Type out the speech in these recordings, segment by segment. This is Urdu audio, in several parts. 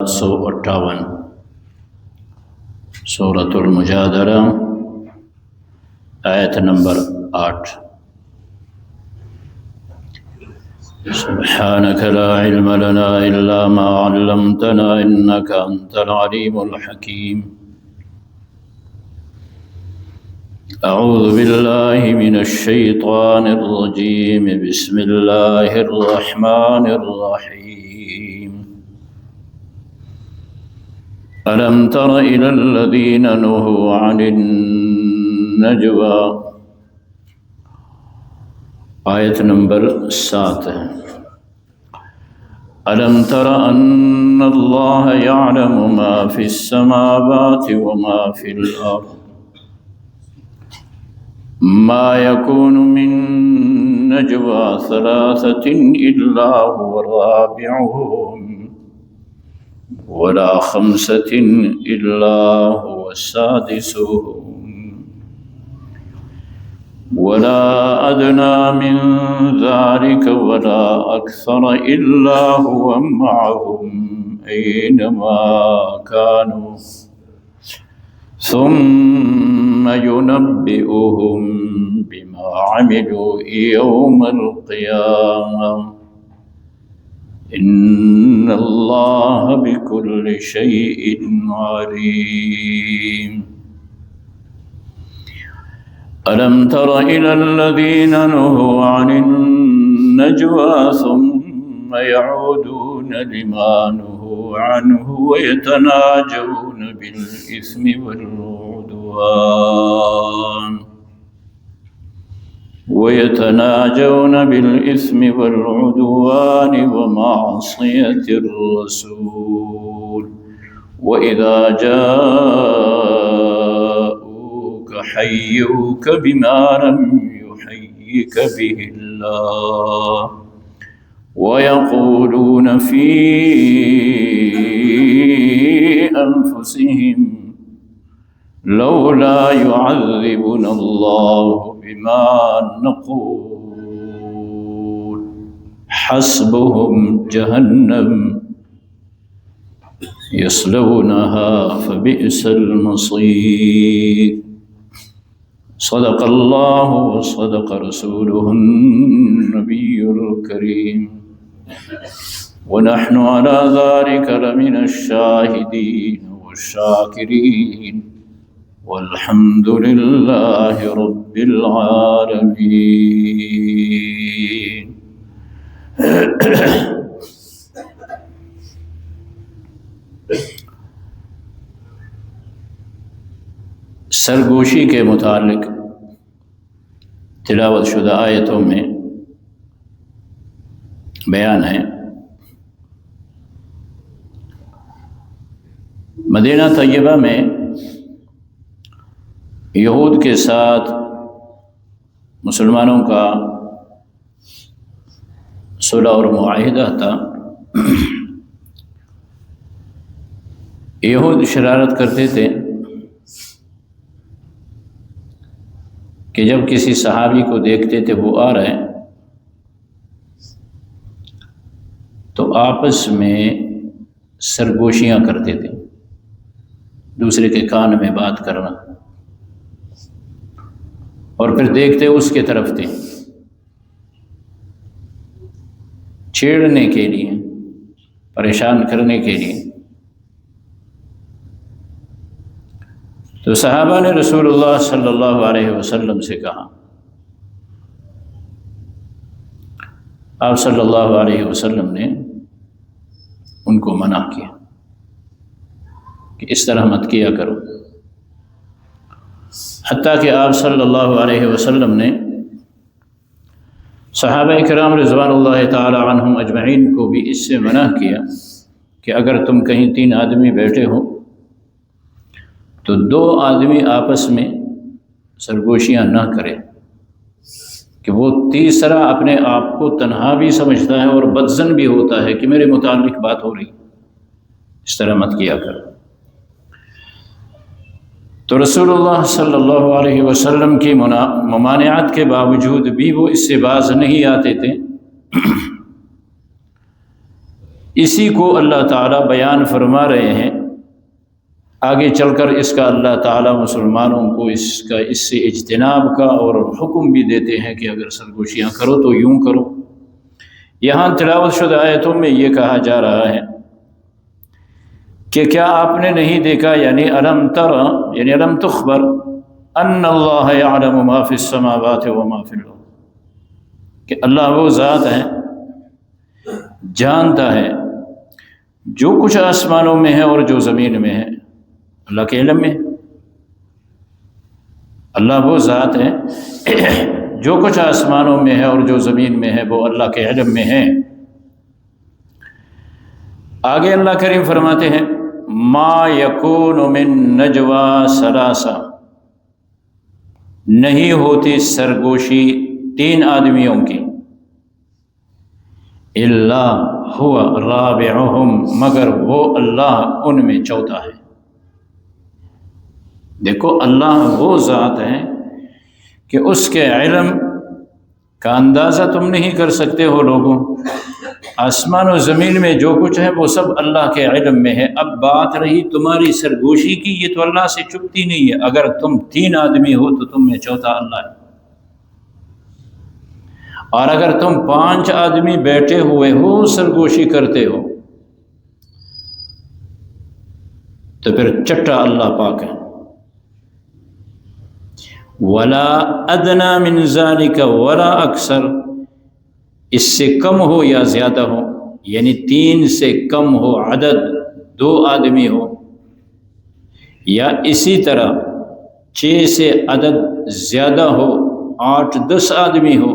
158 سورۃ المجادلہ آیت نمبر 8 سبحانك لا علم لنا إلا ما علمتنا إنك أنت العليم الحكيم أعوذ بالله من الشيطان الرجيم بسم الله الرحمن الرحيم ألم تر إلى الذين نهوا عن النجوى آیت نمبر 7 ہے ألم تر أن الله يعلم ما في السماوات وما في الأرض ما يكون من نجوى ثلاثة إلا هو رابعهم ولا خمسة إلا هو سادسهم ولا أدنى من ذلك ولا أكثر إلا هو معهم أينما كانوا ثم ينبئهم بما عملوا يوم القيامة إن الله بكل شيء عليم ألم تر إلى الذين نهوا عن النجوى ثم يعودون لما نهوا عنه ويتناجون بالإثم والعدوان ومعصية الرسول وإذا جاءوك حيوك بما لم يحيك به الله ويقولون في أنفسهم لولا يعذبنا الله بما نقول حسبهم جهنم يصلونها فبئس المصير صدق الله وصدق رسوله النبي الكريم ونحن على ذلك لمن الشاهدين والشاكرين والحمد لله رب العالمين سرگوشی کے متعلق تلاوت شدہ آیتوں میں بیان ہے مدینہ طیبہ میں یہود کے ساتھ مسلمانوں کا صلح اور معاہدہ تھا۔ یہود شرارت کرتے تھے کہ جب کسی صحابی کو دیکھتے تھے وہ آ رہے ہیں تو آپس میں سرگوشیاں کرتے تھے، دوسرے کے کان میں بات کرنا، اور پھر دیکھتے اس کے طرف تھے چھیڑنے کے لیے، پریشان کرنے کے لیے۔ تو صحابہ نے رسول اللہ صلی اللہ علیہ وسلم سے کہا، آپ صلی اللہ علیہ وسلم نے ان کو منع کیا کہ اس طرح مت کیا کرو، حتیٰ کہ آپ صلی اللہ علیہ وسلم نے صحابہ کرام رضوان اللہ تعالی عنہم اجمعین کو بھی اس سے منع کیا کہ اگر تم کہیں 3 آدمی بیٹھے ہو تو 2 آدمی آپس میں سرگوشیاں نہ کرے، کہ وہ تیسرا اپنے آپ کو تنہا بھی سمجھتا ہے اور بدظن بھی ہوتا ہے کہ میرے متعلق بات ہو رہی، اس طرح مت کیا کرو۔ تو رسول اللہ صلی اللہ علیہ وسلم کی ممانعت کے باوجود بھی وہ اس سے باز نہیں آتے تھے، اسی کو اللہ تعالیٰ بیان فرما رہے ہیں۔ آگے چل کر اس کا اللہ تعالیٰ مسلمانوں کو اس سے اجتناب کا اور حکم بھی دیتے ہیں کہ اگر سرگوشیاں کرو تو یوں کرو۔ یہاں تلاوت شدہ آیتوں میں یہ کہا جا رہا ہے کہ کیا آپ نے نہیں دیکھا، یعنی الم تر، یعنی الم تخبر ان اللہ یعلم ما فی السماوات وما فی الارض، کہ اللہ وہ ذات ہے جانتا ہے جو کچھ آسمانوں میں ہے اور جو زمین میں ہے، اللہ کے علم میں۔ اللہ وہ ذات ہے جو کچھ آسمانوں میں ہے اور جو زمین میں ہے وہ اللہ کے علم میں ہے۔ آگے اللہ کریم فرماتے ہیں ما یکون من نجوا ثلاثہ، نہیں ہوتی سرگوشی 3 آدمیوں کی، الا هو رابعهم، مگر وہ اللہ ان میں چوتھا ہے۔ دیکھو اللہ وہ ذات ہے کہ اس کے علم کا اندازہ تم نہیں کر سکتے ہو لوگوں۔ آسمان و زمین میں جو کچھ ہے وہ سب اللہ کے علم میں ہے۔ اب بات رہی تمہاری سرگوشی کی، یہ تو اللہ سے چھپتی نہیں ہے۔ اگر تم 3 آدمی ہو تو تم میں چوتھا اللہ ہے، اور اگر تم 5 آدمی بیٹھے ہوئے ہو سرگوشی کرتے ہو تو پھر چٹا اللہ پاک ہے۔ ولا ادنی من ذلک ولا اکثر، اس سے کم ہو یا زیادہ ہو، یعنی 3 سے کم ہو عدد، 2 آدمی ہو، یا اسی طرح 6 سے عدد زیادہ ہو، 8-10 آدمی ہو،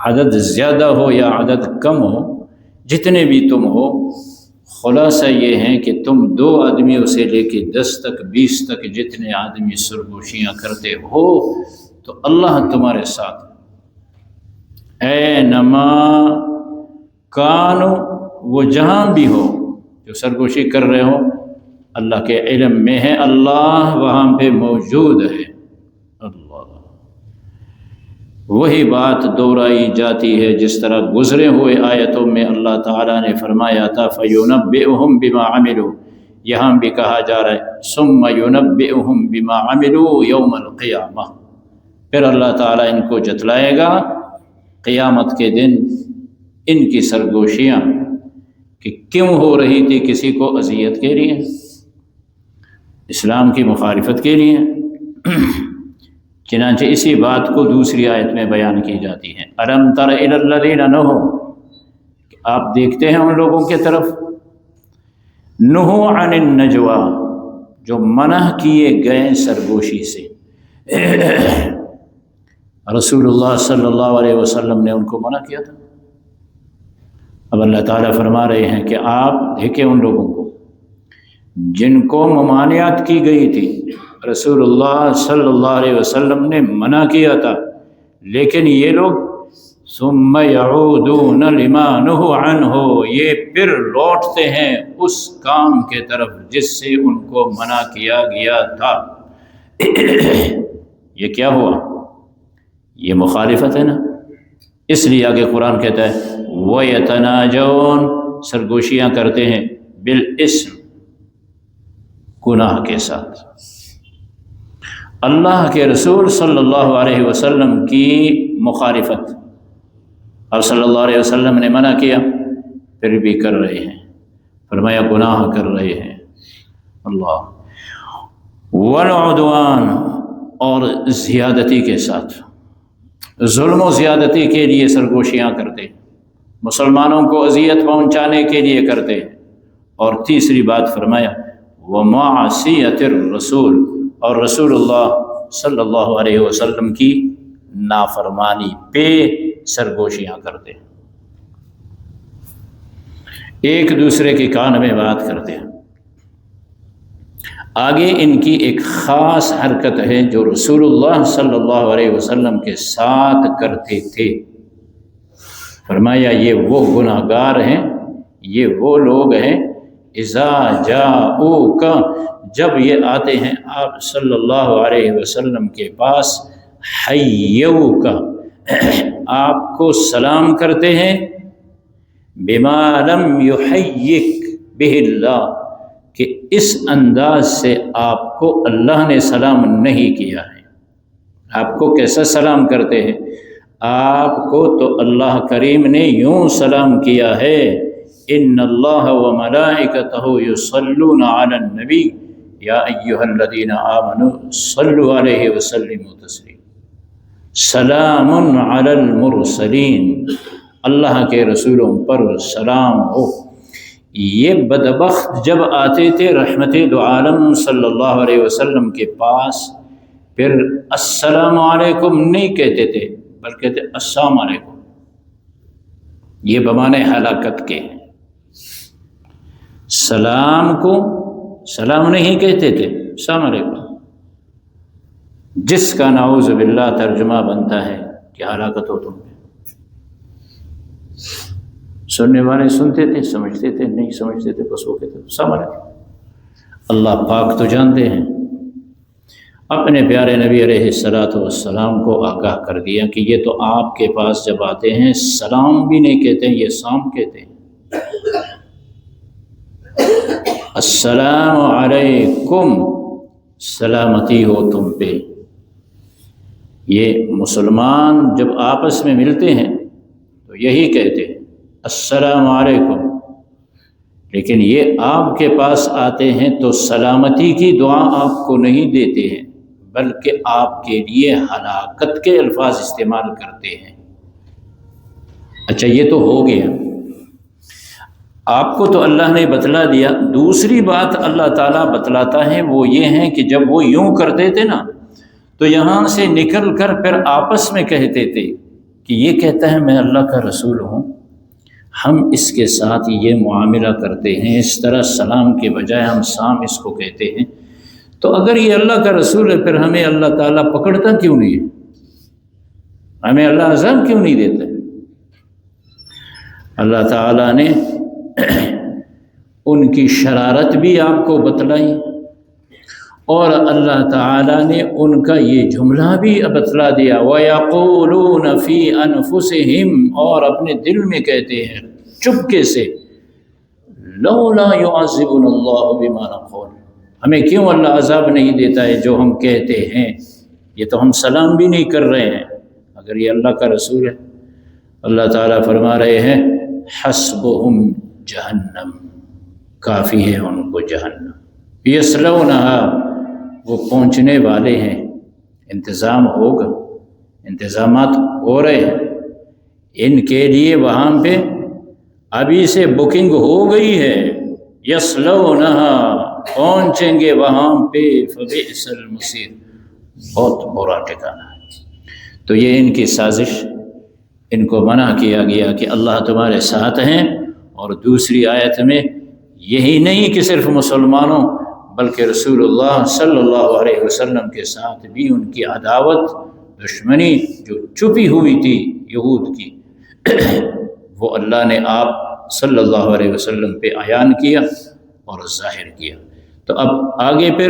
عدد زیادہ ہو یا عدد کم ہو، جتنے بھی تم ہو، خلاصہ یہ ہے کہ تم 2 آدمیوں سے لے کے 10 تک 20 تک جتنے آدمی سرگوشیاں کرتے ہو تو اللہ تمہارے ساتھ اینما کانو، وہ جہاں بھی ہو جو سرگوشی کر رہے ہو اللہ کے علم میں ہے، اللہ وہاں پہ موجود ہے۔ اللہ، وہی بات دہرائی جاتی ہے جس طرح گزرے ہوئے آیتوں میں اللہ تعالیٰ نے فرمایا تھا فَيُنَبِّئُهُم بِمَا عَمِلُوا، یہاں بھی کہا جا رہا ہے ثُمَّ يُنَبِّئُهُم بِمَا عَمِلُوا يَوْمَ الْقِيَامَةِ، پھر اللہ تعالیٰ ان کو جتلائے گا قیامت کے دن ان کی سرگوشیاں کہ کیوں ہو رہی تھی، کسی کو اذیت کے لیے، اسلام کی مخالفت کے لیے۔ چنانچہ اسی بات کو دوسری آیت میں بیان کی جاتی ہے الم تر الی الذین نہوا، کہ آپ دیکھتے ہیں ان لوگوں کے طرف نہوا عن النجوا، جو منع کیے گئے سرگوشی سے۔ رسول اللہ صلی اللہ علیہ وسلم نے ان کو منع کیا تھا۔ اب اللہ تعالیٰ فرما رہے ہیں کہ آپ دیکھیں ان لوگوں کو جن کو ممانعت کی گئی تھی، رسول اللہ صلی اللہ علیہ وسلم نے منع کیا تھا، لیکن یہ لوگ ثم یعودون لما نہوا عنہ، یہ پھر لوٹتے ہیں اس کام کے طرف جس سے ان کو منع کیا گیا تھا۔ یہ کیا ہوا؟ یہ مخالفت ہے نا، اس لیے آگے قرآن کہتا ہے وَيَتَنَاجَوْنَ، سرگوشیاں کرتے ہیں بالاسم، گناہ کے ساتھ۔ اللہ کے رسول صلی اللہ علیہ وسلم کی مخالفت، اور صلی اللہ علیہ وسلم نے منع کیا پھر بھی کر رہے ہیں، فرمایا گناہ کر رہے ہیں۔ اللہ والعدوان، اور زیادتی کے ساتھ، ظلم و زیادتی کے لیے سرگوشیاں کرتے، مسلمانوں کو اذیت پہنچانے کے لیے کرتے۔ اور تیسری بات فرمایا ومعصیت الرسول، اور رسول اللہ صلی اللہ علیہ وسلم کی نافرمانی پہ سرگوشیاں کرتے، ایک دوسرے کے کان میں بات کرتے ہیں۔ آگے ان کی ایک خاص حرکت ہے جو رسول اللہ صلی اللہ علیہ وسلم کے ساتھ کرتے تھے۔ فرمایا یہ وہ گناہ گار ہیں، یہ وہ لوگ ہیں اذا جاؤک، جب یہ آتے ہیں آپ صلی اللہ علیہ وسلم کے پاس، حیوک، آپ کو سلام کرتے ہیں بما لم یحیک بہ اللہ، کہ اس انداز سے آپ کو اللہ نے سلام نہیں کیا ہے۔ آپ کو کیسا سلام کرتے ہیں؟ آپ کو تو اللہ کریم نے یوں سلام کیا ہے، ان اللہ وملائکتہ یصلون علی النبی یا ایھا الذین آمنوا صلوا علیہ وسلموا تسلیما، سلام علی المرسلین، اللہ کے رسولوں پر سلام ہو۔ یہ بدبخت جب آتے تھے رحمت دو عالم صلی اللہ علیہ وسلم کے پاس، پھر السلام علیکم نہیں کہتے تھے بلکہ کہتے السلام علیکم، یہ بمانے ہلاکت کے ہیں۔ سلام کو سلام نہیں کہتے تھے، السلام علیکم، جس کا نعوذ باللہ ترجمہ بنتا ہے کہ ہلاکت ہو تم پہ۔ سننے والے سنتے تھے، سمجھتے تھے، نہیں سمجھتے تھے بس وہ کہتے السلام علیکم۔ اللہ پاک تو جانتے ہیں، اپنے پیارے نبی علیہ الصلوۃ والسلام کو آگاہ کر دیا کہ یہ تو آپ کے پاس جب آتے ہیں سلام بھی نہیں کہتے ہیں، یہ سام کہتے ہیں۔ السلام علیکم، سلامتی ہو تم پہ۔ یہ مسلمان جب آپس میں ملتے ہیں تو یہی کہتے ہیں السلام علیکم، لیکن یہ آپ کے پاس آتے ہیں تو سلامتی کی دعا آپ کو نہیں دیتے ہیں بلکہ آپ کے لیے ہلاکت کے الفاظ استعمال کرتے ہیں۔ اچھا یہ تو ہو گیا، آپ کو تو اللہ نے بتلا دیا۔ دوسری بات اللہ تعالیٰ بتلاتا ہے وہ یہ ہے کہ جب وہ یوں کرتے تھے نا تو یہاں سے نکل کر پھر آپس میں کہتے تھے کہ یہ کہتا ہے میں اللہ کا رسول ہوں، ہم اس کے ساتھ یہ معاملہ کرتے ہیں، اس طرح سلام کے بجائے ہم سام اس کو کہتے ہیں، تو اگر یہ اللہ کا رسول ہے پھر ہمیں اللہ تعالیٰ پکڑتا کیوں نہیں ہے؟ ہمیں اللہ عذاب کیوں نہیں دیتا؟ اللہ تعالیٰ نے ان کی شرارت بھی آپ کو بتلائی اور اللہ تعالیٰ نے ان کا یہ جملہ بھی بتلا دیا، وَيَقُولُونَ فِي أَنفُسِهِمْ، اور اپنے دل میں کہتے ہیں چپکے سے، لَوْلَا يُعَذِّبُنَا اللَّهُ بِمَا نَقُولُ، ہمیں کیوں اللہ عذاب نہیں دیتا ہے جو ہم کہتے ہیں؟ یہ تو ہم سلام بھی نہیں کر رہے ہیں اگر یہ اللہ کا رسول ہے۔ اللہ تعالیٰ فرما رہے ہیں حسبہم جہنم، کافی ہے ان کو جہنم، یصلونہا، وہ پہنچنے والے ہیں، انتظام ہوگا، انتظامات ہو رہے ہیں ان کے لیے، وہاں پہ ابھی سے بکنگ ہو گئی ہے، یصلونہا، پہنچیں گے وہاں پہ، فبئس المصیر، بہت برا ٹھکانہ ہے۔ تو یہ ان کی سازش، ان کو منع کیا گیا کہ اللہ تمہارے ساتھ ہیں، اور دوسری آیت میں یہی نہیں کہ صرف مسلمانوں بلکہ رسول اللہ صلی اللہ علیہ وسلم کے ساتھ بھی ان کی عداوت، دشمنی جو چھپی ہوئی تھی یہود کی، وہ اللہ نے آپ صلی اللہ علیہ وسلم پہ عیان کیا اور ظاہر کیا۔ تو اب آگے پھر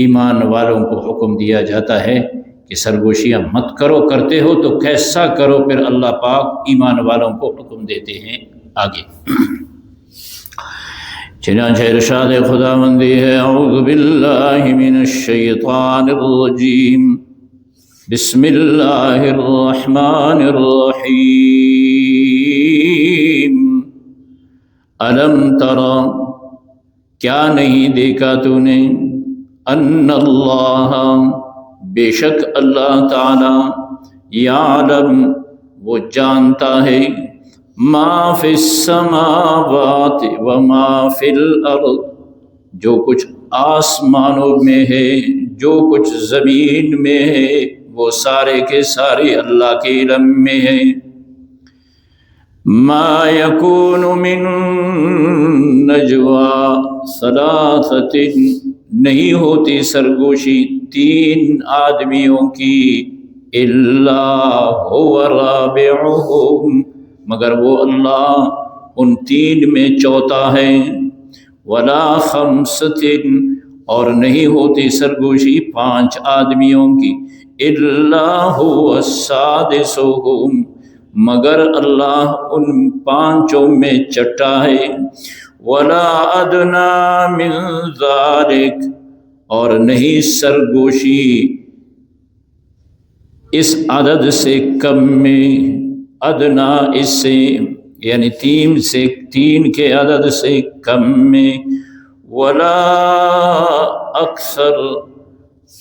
ایمان والوں کو حکم دیا جاتا ہے کہ سرگوشیاں مت کرو، کرتے ہو تو کیسا کرو، پھر اللہ پاک ایمان والوں کو حکم دیتے ہیں آگے۔ چنانچہ ارشاد خداوندی ہے، اعوذ باللہ من الشیطان الرجیم، بسم اللہ الرحمن الرحیم، الم ترى، کیا نہیں دیکھا تو نے، ان اللہ، بے شک اللہ تعالی، یعلم، وہ جانتا ہے، ما فی السماوات وما فی الارض، جو کچھ آسمانوں میں ہے جو کچھ زمین میں ہے وہ سارے کے سارے اللہ کے علم میں ہے۔ ما یکون من نجوا ثلاثۃ، نہیں ہوتی سرگوشی تین آدمیوں کی، الا هو رابعهم، مگر وہ اللہ ان تین میں چوتھا ہے، ولا خمسۃ، اور نہیں ہوتی سرگوشی پانچ آدمیوں کی، الا هو السادسهم، مگر اللہ ان پانچوں میں چھٹا ہے۔ ولا ادنا من ذالک، اور نہیں سرگوشی اس عدد سے کم میں، ادنا اس سے یعنی تین کے عدد سے کم میں، ولا اکثر،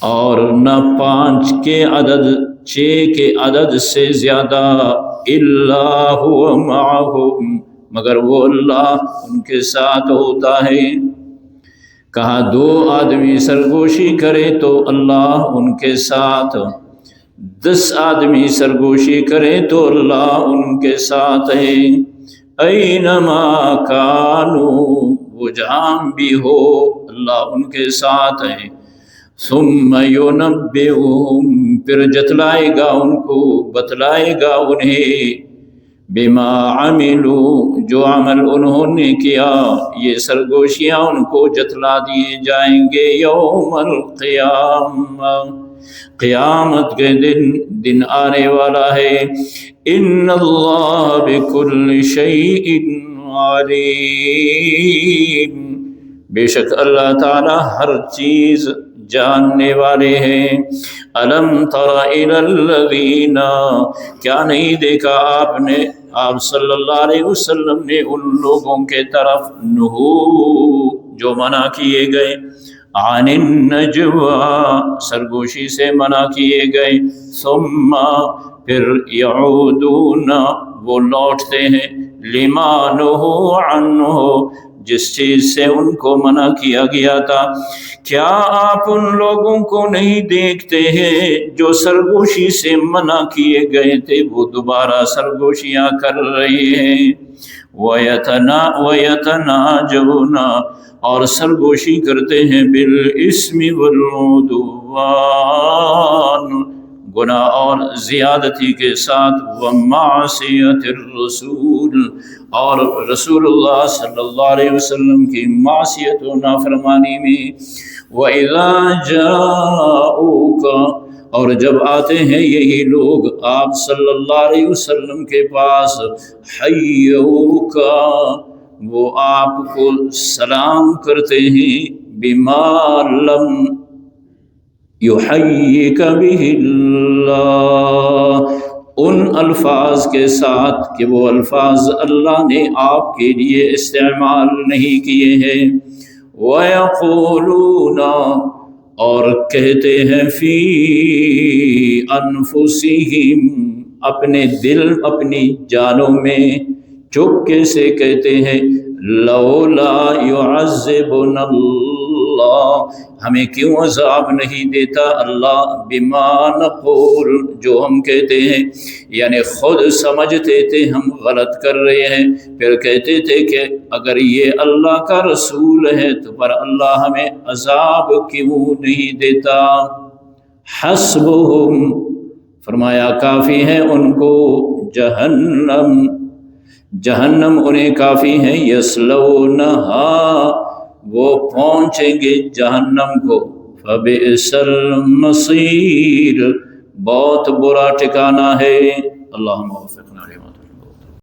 اور نہ 5 کے عدد 6 کے عدد سے زیادہ، الا هو معهم، مگر وہ اللہ ان کے ساتھ ہوتا ہے۔ کہا 2 آدمی سرگوشی کرے تو اللہ ان کے ساتھ، 10 آدمی سرگوشی کرے تو اللہ ان کے ساتھ ہے۔ اینما کانوا، وہ جہاں بھی ہو اللہ ان کے ساتھ ہے۔ ثم ینبئہم، پھر جتلائے گا ان کو، بتلائے گا انہیں، بما عملوا، جو عمل انہوں نے کیا، یہ سرگوشیاں ان کو جتلا دیے جائیں گے۔ یوم القیامہ، قیامت کے دن آنے والا ہے۔ ان اللہ بکل شیء علیم، بے شک اللہ تعالی ہر چیز جاننے والے ہیں۔ الم تر الی الذین، کیا نہیں دیکھا آپ نے، آپ صلی اللہ علیہ وسلم نے ان لوگوں کے طرف، نہو جو منع کیے گئے، عن النجوى، سرگوشی سے منع کیے گئے، ثم، پھر یعودون، وہ لوٹتے ہیں، لما نہوا عنہ، جس چیز سے ان کو منع کیا گیا تھا۔ کیا آپ ان لوگوں کو نہیں دیکھتے ہیں جو سرگوشی سے منع کیے گئے تھے، وہ دوبارہ سرگوشیاں کر رہے ہیں۔ وَيَتَنَاجَوْنَ، اور سرگوشی کرتے ہیں، بِالْإِثْمِ وَالْعُدْوَانِ، گناہ اور زیادتی کے ساتھ، وَمَعْصِيَتِ الرَّسُولِ، اور رسول اللہ صلی اللہ علیہ وسلم کی معصیت و نافرمانی میں۔ وَإِذَا جَاءُوكَ، اور جب آتے ہیں یہی لوگ آپ صلی اللہ علیہ وسلم کے پاس، حَيُّوكَ، وہ آپ کو سلام کرتے ہیں، بِمَا لَمْ يُحَيِّكَ بِهِ اللَّهُ، ان الفاظ کے ساتھ کہ وہ الفاظ اللہ نے آپ کے لیے استعمال نہیں کیے ہیں۔ وَيَقُولُونَ، اور کہتے ہیں، فِي أَنفُسِهِمْ، اپنے دل، اپنی جانوں میں چپکے سے کہتے ہیں، لولا يعذبنا اللہ، ہمیں کیوں عذاب نہیں دیتا اللہ، بما نقول، جو ہم کہتے ہیں، یعنی خود سمجھتے تھے ہم غلط کر رہے ہیں، پھر کہتے تھے کہ اگر یہ اللہ کا رسول ہے تو پر اللہ ہمیں عذاب کیوں نہیں دیتا۔ حسبہم، فرمایا کافی ہے ان کو، جہنم انہیں کافی ہے، یصلونہا، وہ پہنچیں گے جہنم کو، فبئس المصیر، بہت برا ٹھکانہ ہے۔ اللہم وفقنا لما